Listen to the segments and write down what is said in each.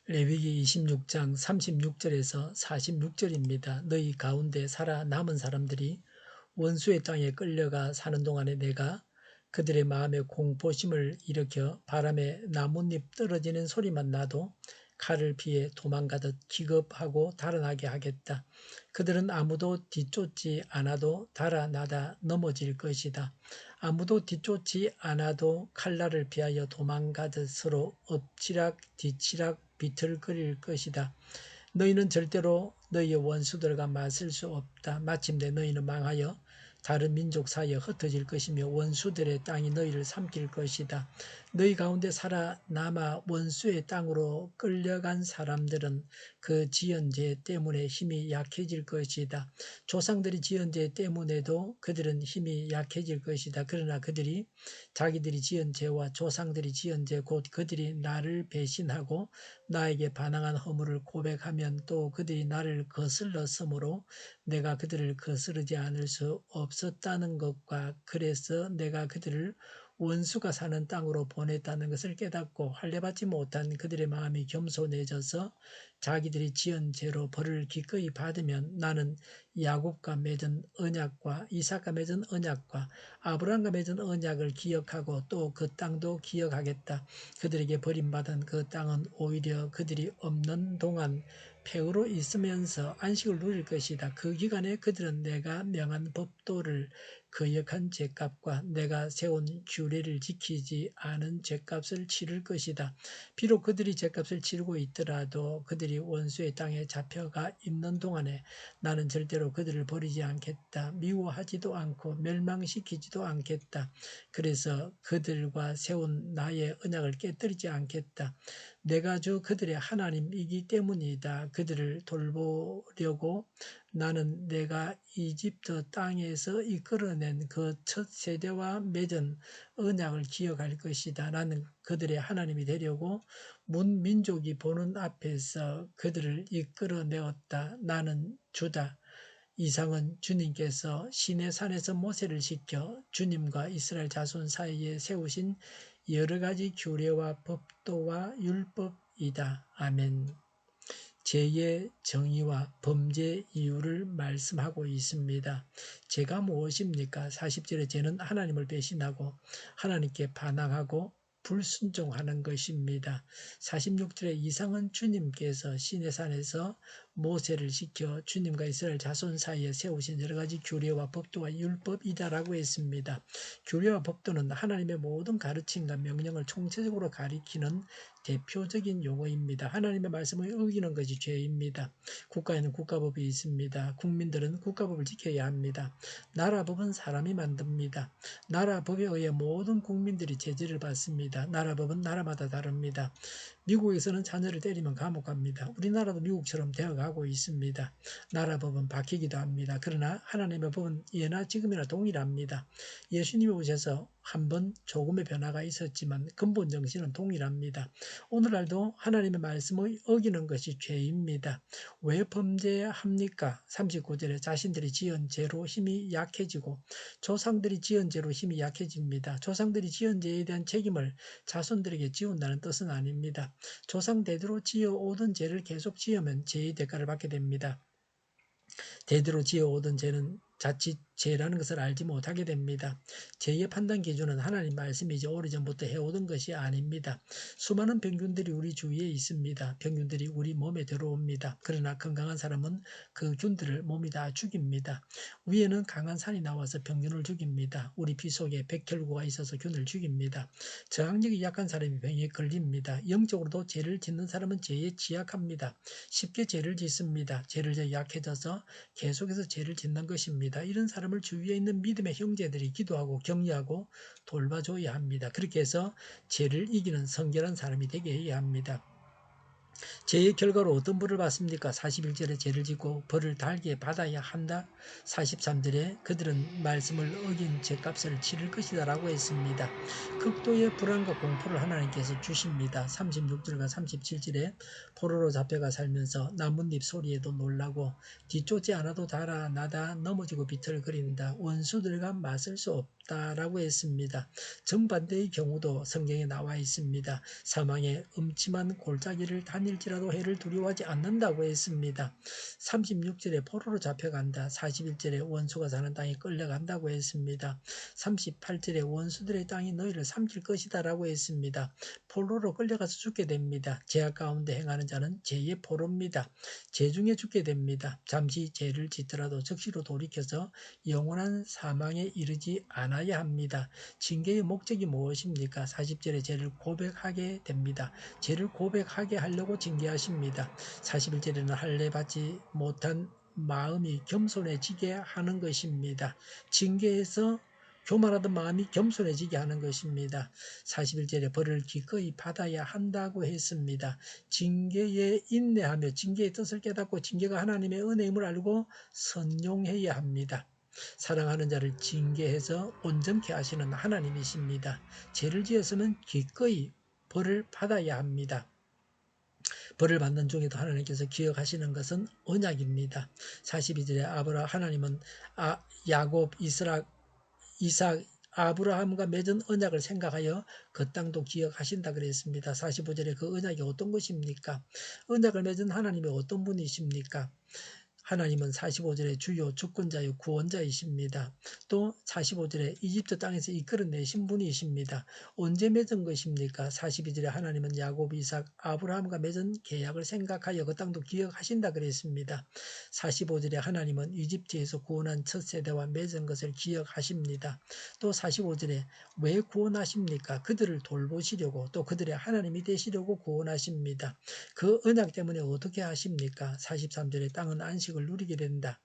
레위기 26장 36절에서 46절입니다. 너희 가운데 살아남은 사람들이 원수의 땅에 끌려가 사는 동안에 내가 그들의 마음에 공포심을 일으켜 바람에 나뭇잎 떨어지는 소리만 나도 칼을 피해 도망가듯 기겁하고 달아나게 하겠다. 그들은 아무도 뒤쫓지 않아도 달아나다 넘어질 것이다. 아무도 뒤쫓지 않아도 칼날을 피하여 도망가듯 서로 엎치락 뒤치락 비틀거릴 것이다. 너희는 절대로 너희의 원수들과 맞설 수 없다. 마침내 너희는 망하여 다른 민족 사이에 흩어질 것이며 원수들의 땅이 너희를 삼킬 것이다. 너희 가운데 살아남아 원수의 땅으로 끌려간 사람들은 그 지은 죄 때문에 힘이 약해질 것이다. 조상들이 지은 죄 때문에도 그들은 힘이 약해질 것이다. 그러나 그들이 자기들이 지은 죄와 조상들이 지은 죄 곧 그들이 나를 배신하고 나에게 반항한 허물을 고백하면 또 그들이 나를 거슬렀으므로 내가 그들을 거스르지 않을 수 없었다는 것과 그래서 내가 그들을 원수가 사는 땅으로 보냈다는 것을 깨닫고 할례받지 못한 그들의 마음이 겸손해져서 자기들이 지은 죄로 벌을 기꺼이 받으면 나는 야곱과 맺은 언약과 이삭과 맺은 언약과 아브라함과 맺은 언약을 기억하고 또 그 땅도 기억하겠다. 그들에게 버림받은 그 땅은 오히려 그들이 없는 동안 폐허로 있으면서 안식을 누릴 것이다. 그 기간에 그들은 내가 명한 법도를 거역한 죄값과 내가 세운 규례를 지키지 않은 죄값을 치를 것이다. 비록 그들이 죄값을 치르고 있더라도 그들이 원수의 땅에 잡혀가 있는 동안에 나는 절대로 그들을 버리지 않겠다. 미워하지도 않고 멸망시키지도 않겠다. 그래서 그들과 세운 나의 언약을 깨뜨리지 않겠다. 내가 주 그들의 하나님이기 때문이다. 그들을 돌보려고 나는 내가 이집트 땅에서 이끌어낸 그 첫 세대와 맺은 언약을 기억할 것이다. 나는 그들의 하나님이 되려고 문민족이 보는 앞에서 그들을 이끌어내었다. 나는 주다. 이상은 주님께서 시내산에서 모세를 시켜 주님과 이스라엘 자손 사이에 세우신 여러 가지 규례와 법도와 율법이다. 아멘. 죄의 정의와 범죄 이유를 말씀하고 있습니다. 죄가 무엇입니까? 40절에 죄는 하나님을 배신하고 하나님께 반항하고 불순종하는 것입니다. 46절에 이상은 주님께서 시내산에서 모세를 시켜 주님과 이스라엘 자손 사이에 세우신 여러 가지 규례와 법도와 율법이다라고 했습니다. 규례와 법도는 하나님의 모든 가르침과 명령을 총체적으로 가리키는 대표적인 용어입니다. 하나님의 말씀을 어기는 것이 죄입니다. 국가에는 국가법이 있습니다. 국민들은 국가법을 지켜야 합니다. 나라법은 사람이 만듭니다. 나라법에 의해 모든 국민들이 제재를 받습니다. 나라법은 나라마다 다릅니다. 미국에서는 자녀를 때리면 감옥 갑니다. 우리나라도 미국처럼 되어가고 있습니다. 나라법은 바뀌기도 합니다. 그러나 하나님의 법은 예나 지금이나 동일합니다. 예수님이 오셔서 한번 조금의 변화가 있었지만 근본 정신은 동일합니다. 오늘날도 하나님의 말씀을 어기는 것이 죄입니다. 왜 범죄합니까? 39절에 자신들이 지은 죄로 힘이 약해지고 조상들이 지은 죄로 힘이 약해집니다. 조상들이 지은 죄에 대한 책임을 자손들에게 지운다는 뜻은 아닙니다. 조상 대대로 지어오던 죄를 계속 지으면 죄의 대가를 받게 됩니다. 대대로 지어오던 죄는 자칫 죄라는 것을 알지 못하게 됩니다. 죄의 판단 기준은 하나님 말씀이지 오래전부터 해오던 것이 아닙니다. 수많은 병균들이 우리 주위에 있습니다. 병균들이 우리 몸에 들어옵니다. 그러나 건강한 사람은 그 균들을 몸이 다 죽입니다. 위에는 강한 산이 나와서 병균을 죽입니다. 우리 피 속에 백혈구가 있어서 균을 죽입니다. 저항력이 약한 사람이 병에 걸립니다. 영적으로도 죄를 짓는 사람은 죄에 취약합니다. 쉽게 죄를 짓습니다. 죄를 져 약해져서 계속해서 죄를 짓는 것입니다. 이런 사람을 주위에 있는 믿음의 형제들이 기도하고 격려하고 돌봐줘야 합니다. 그렇게 해서 죄를 이기는 성결한 사람이 되게 해야 합니다. 죄의 결과로 어떤 벌을 받습니까? 41절에 죄를 짓고 벌을 달게 받아야 한다. 43절에 그들은 말씀을 어긴 죄값을 치를 것이다 라고 했습니다. 극도의 불안과 공포를 하나님께서 주십니다. 36절과 37절에 포로로 잡혀가 살면서 나뭇잎 소리에도 놀라고 뒤쫓지 않아도 달아나다 넘어지고 비틀거린다. 원수들과 맞설 수 없다. 없다라고 했습니다. 정반대의 경우도 성경에 나와 있습니다. 사망의 음침한 골짜기를 다닐지라도 해를 두려워하지 않는다고 했습니다. 36절에 포로로 잡혀간다. 41절에 원수가 사는 땅에 끌려간다고 했습니다. 38절에 원수들의 땅이 너희를 삼킬 것이다 라고 했습니다. 포로로 끌려가서 죽게 됩니다. 죄악 가운데 행하는 자는 죄의 포로입니다. 죄 중에 죽게 됩니다. 잠시 죄를 짓더라도 즉시로 돌이켜서 영원한 사망에 이르지 않아야 합니다. 징계의 목적이 무엇입니까? 40절에 죄를 고백하게 됩니다. 죄를 고백하게 하려고 징계하십니다. 41절에는 할례 받지 못한 마음이 겸손해지게 하는 것입니다. 징계에서 교만하던 마음이 겸손해지게 하는 것입니다. 41절에 벌을 기꺼이 받아야 한다고 했습니다. 징계에 인내하며 징계의 뜻을 깨닫고 징계가 하나님의 은혜임을 알고 선용해야 합니다. 사랑하는 자를 징계해서 온전케 하시는 하나님이십니다. 죄를 지었으면 기꺼이 벌을 받아야 합니다. 벌을 받는 중에도 하나님께서 기억하시는 것은 언약입니다. 42절에 하나님은 야곱, 이삭, 아브라함과 맺은 언약을 생각하여 그 땅도 기억하신다 그랬습니다. 45절에 그 언약이 어떤 것입니까? 언약을 맺은 하나님이 어떤 분이십니까? 하나님은 45절에 주요 주권자요 구원자이십니다. 또 45절에 이집트 땅에서 이끌어내신 분이십니다. 언제 맺은 것입니까? 42절에 하나님은 야곱, 이삭, 아브라함과 맺은 계약을 생각하여 그 땅도 기억하신다 그랬습니다. 45절에 하나님은 이집트에서 구원한 첫 세대와 맺은 것을 기억하십니다. 또 45절에 왜 구원하십니까? 그들을 돌보시려고 또 그들의 하나님이 되시려고 구원하십니다. 그 언약 때문에 어떻게 하십니까? 43절에 땅은 안식을 누리게 된다.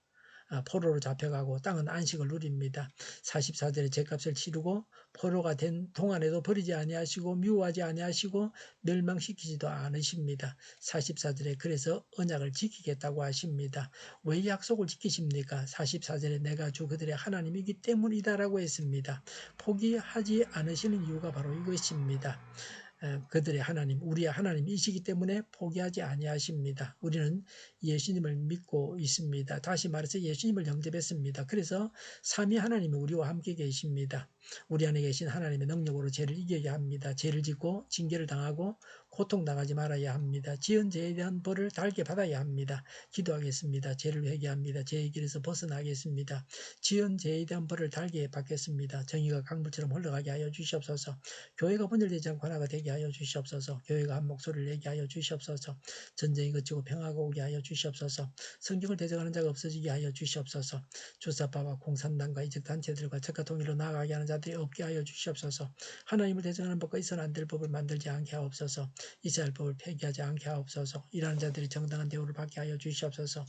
포로로 잡혀가고 땅은 안식을 누립니다. 44절에 죄값을 치르고 포로가 된 동안에도 버리지 아니하시고 미워하지 아니하시고 멸망시키지도 않으십니다. 44절에 그래서 언약을 지키겠다고 하십니다. 왜 약속을 지키십니까? 44절에 내가 주 그들의 하나님이기 때문이다라고 했습니다. 포기하지 않으시는 이유가 바로 이것입니다. 그들의 하나님, 우리의 하나님이시기 때문에 포기하지 아니하십니다. 우리는 예수님을 믿고 있습니다. 다시 말해서 예수님을 영접했습니다. 그래서 삼위 하나님이 우리와 함께 계십니다. 우리 안에 계신 하나님의 능력으로 죄를 이겨야 합니다. 죄를 짓고 징계를 당하고 고통당하지 말아야 합니다. 지은 죄에 대한 벌을 달게 받아야 합니다. 기도하겠습니다. 죄를 회개합니다. 죄의 길에서 벗어나겠습니다. 지은 죄에 대한 벌을 달게 받겠습니다. 정의가 강물처럼 흘러가게 하여 주시옵소서. 교회가 분열되지 않고 하나가 되게 하여 주시옵소서. 교회가 한 목소리를 내게 하여 주시옵소서. 전쟁이 그치고 평화가 오게 하여 주시옵소서. 성경을 대적하는 자가 없어지게 하여 주시옵소서. 주사파와 공산당과 이적단체들과 적과 통일로 나아가게 하는 자들이 없게 하여 주시옵소서. 하나님을 대적하는 법과 있어는 안 될 법을 만들지 않게 하옵소서. 있어야 할 법을 폐기하지 않게 하옵소서. 일하는 자들이 정당한 대우를 받게 하여 주시옵소서.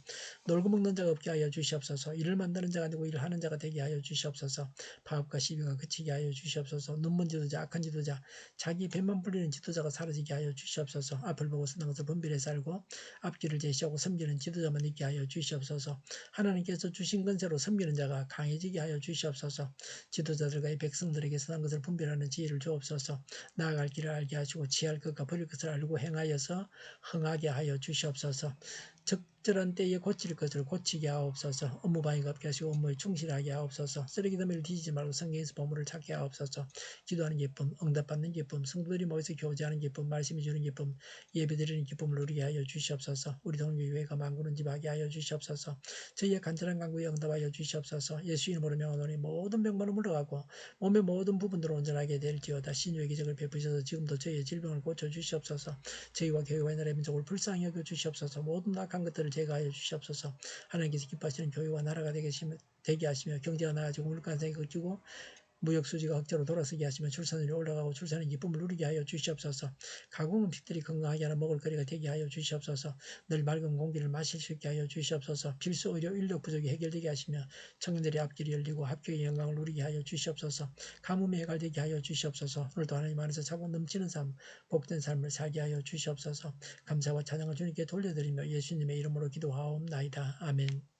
놀고 먹는 자가 없게 하여 주시옵소서. 일을 만드는 자가 아니고 일을 하는 자가 되게 하여 주시옵소서. 파업과 시비가 그치게 하여 주시옵소서. 눈먼 지도자, 악한 지도자, 자기 배만 불리는 지도자가 사라지게 하여 주시옵소서. 앞을 보고 쓰는 것을 분별해 살고 앞길을 제시하고 섬기는 지도자만 있게 하여 주시옵소서. 하나님께서 주신 권세로 섬기는 자가 강해지게 하여 주시옵소서. 지도자들과 이 백성들에게 선한 것을 분별하는 지혜를 주옵소서. 나아갈 길을 알게 하시고 지할 것과 버릴 것을 알고 행하여서 흥하게 하여 주시옵소서. 적절한 때에 고칠 것을 고치게 하옵소서. 업무방해가 없게 하시고 업무에 충실하게 하옵소서. 쓰레기 더미를 뒤지지 말고 성경에서 보물을 찾게 하옵소서. 기도하는 기쁨, 응답받는 기쁨, 성도들이 모여서 교제하는 기쁨, 말씀해 주는 기쁨, 예배드리는 기쁨을 누리게 하여 주시옵소서. 우리 동교회가 만구는 집하게 하여 주시옵소서. 저희의 간절한 간구에 응답하여 주시옵소서. 예수 이름으로 명하노니 모든 병만은 물러가고 몸의 모든 부분들을 온전하게 될지어다. 신유의 기적을 베푸셔서 지금도 저희의 질병을 고쳐주시옵소서. 저희와 교회와 나라의 민족을 불쌍히 여겨 주시옵소서. 모든 악한 것들을 제거하여 주시옵소서. 하나님께서 기뻐하시는 교회와 나라가 되게 하시며 경제가 나아지고 물가상이 걷히고 무역 수지가 흑자로 돌아서게 하시며 출산율이 올라가고 출산의 기쁨을 누리게 하여 주시옵소서. 가공은 핏들이 건강하게 하는 먹을거리가 되게 하여 주시옵소서. 늘 맑은 공기를 마실 수 있게 하여 주시옵소서. 필수 의료 인력 부족이 해결되게 하시며 청년들의 앞길이 열리고 합격의 영광을 누리게 하여 주시옵소서. 가뭄이 해결되게 하여 주시옵소서. 오늘도 하나님 안에서 차고 넘치는 삶, 복된 삶을 살게 하여 주시옵소서. 감사와 찬양을 주님께 돌려드리며 예수님의 이름으로 기도하옵나이다. 아멘.